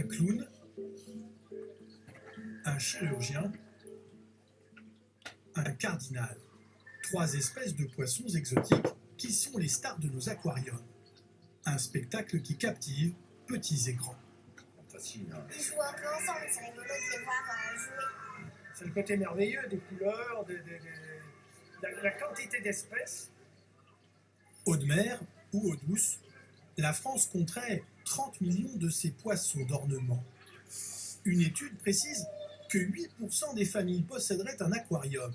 un clown, un chirurgien, un cardinal. 3 espèces de poissons exotiques qui sont les stars de nos aquariums. Un spectacle qui captive petits et grands. Facile, hein. Ils jouent un peu ensemble, c'est rigolo de les voir jouer. C'est le côté merveilleux des couleurs, de la quantité d'espèces. Eau de mer ou eau douce, la France compterait 30 millions de ces poissons d'ornement. Une étude précise que 8% des familles posséderaient un aquarium.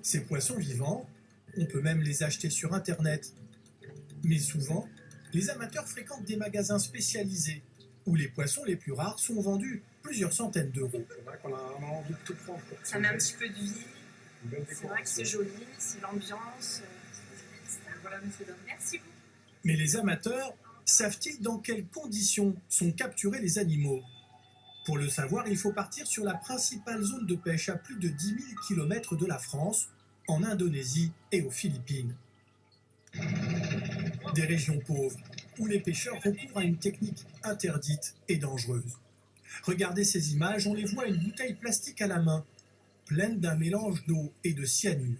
Ces poissons vivants, on peut même les acheter sur Internet. Mais souvent, les amateurs fréquentent des magasins spécialisés où les poissons les plus rares sont vendus plusieurs centaines d'euros. C'est vrai qu'on a vraiment envie de tout prendre. Ça met un petit peu de vie. Une belle C'est vrai que c'est joli, c'est l'ambiance. Voilà, monsieur Dom. Merci beaucoup. Mais les amateurs savent-ils dans quelles conditions sont capturés les animaux? Pour le savoir, il faut partir sur la principale zone de pêche à plus de 10 000 km de la France, en Indonésie et aux Philippines. Des régions pauvres, où les pêcheurs recourent à une technique interdite et dangereuse. Regardez ces images, on les voit une bouteille plastique à la main, pleine d'un mélange d'eau et de cyanure.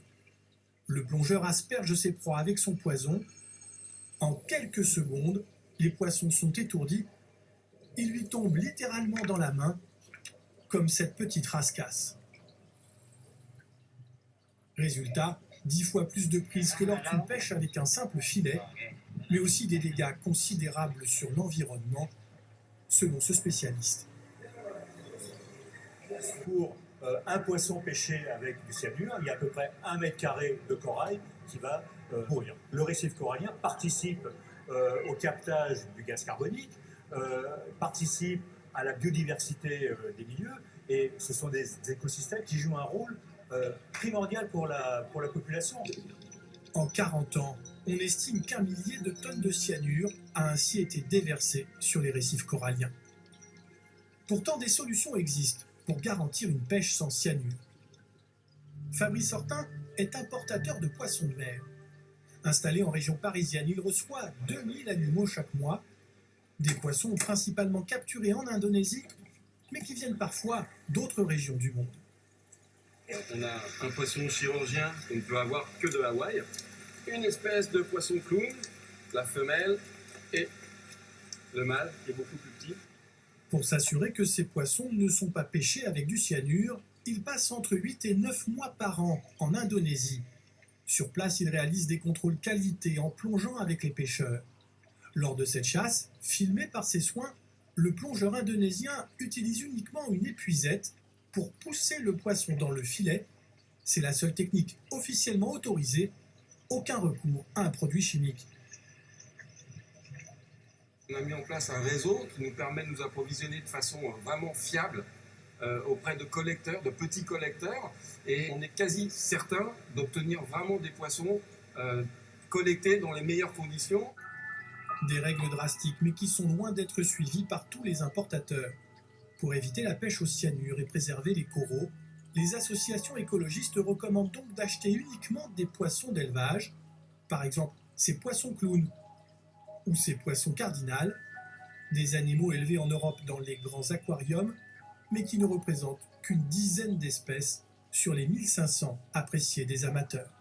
Le plongeur asperge ses proies avec son poison. En quelques secondes, les poissons sont étourdis. Ils lui tombent littéralement dans la main, comme cette petite rascasse. Résultat, 10 fois plus de prise que lorsqu'on pêche avec un simple filet, mais aussi des dégâts considérables sur l'environnement, selon ce spécialiste. Pour un poisson pêché avec du cyanure, il y a à peu près 1 mètre carré de corail qui va mourir. Le récif corallien participe au captage du gaz carbonique, participe à la biodiversité des milieux, et ce sont des écosystèmes qui jouent un rôle primordial pour la population. En 40 ans, on estime qu'1 millier de tonnes de cyanure a ainsi été déversé sur les récifs coralliens. Pourtant, des solutions existent pour garantir une pêche sans cyanure. Fabrice Hortin est importateur de poissons de mer. Installé en région parisienne, il reçoit 2000 animaux chaque mois, des poissons principalement capturés en Indonésie, mais qui viennent parfois d'autres régions du monde. On a un poisson chirurgien qu'on ne peut avoir que de Hawaï, une espèce de poisson clown, la femelle et le mâle qui est beaucoup plus petit. Pour s'assurer que ces poissons ne sont pas pêchés avec du cyanure, ils passent entre 8 et 9 mois par an en Indonésie. Sur place, ils réalisent des contrôles qualité en plongeant avec les pêcheurs. Lors de cette chasse, filmée par ses soins, le plongeur indonésien utilise uniquement une épuisette pour pousser le poisson dans le filet. C'est la seule technique officiellement autorisée, aucun recours à un produit chimique. On a mis en place un réseau qui nous permet de nous approvisionner de façon vraiment fiable auprès de collecteurs, de petits collecteurs, et on est quasi certain d'obtenir vraiment des poissons collectés dans les meilleures conditions. Des règles drastiques, mais qui sont loin d'être suivies par tous les importateurs. Pour éviter la pêche au cyanure et préserver les coraux, les associations écologistes recommandent donc d'acheter uniquement des poissons d'élevage, par exemple ces poissons clowns ou ces poissons cardinales, des animaux élevés en Europe dans les grands aquariums, mais qui ne représentent qu'une dizaine d'espèces sur les 1500 appréciés des amateurs.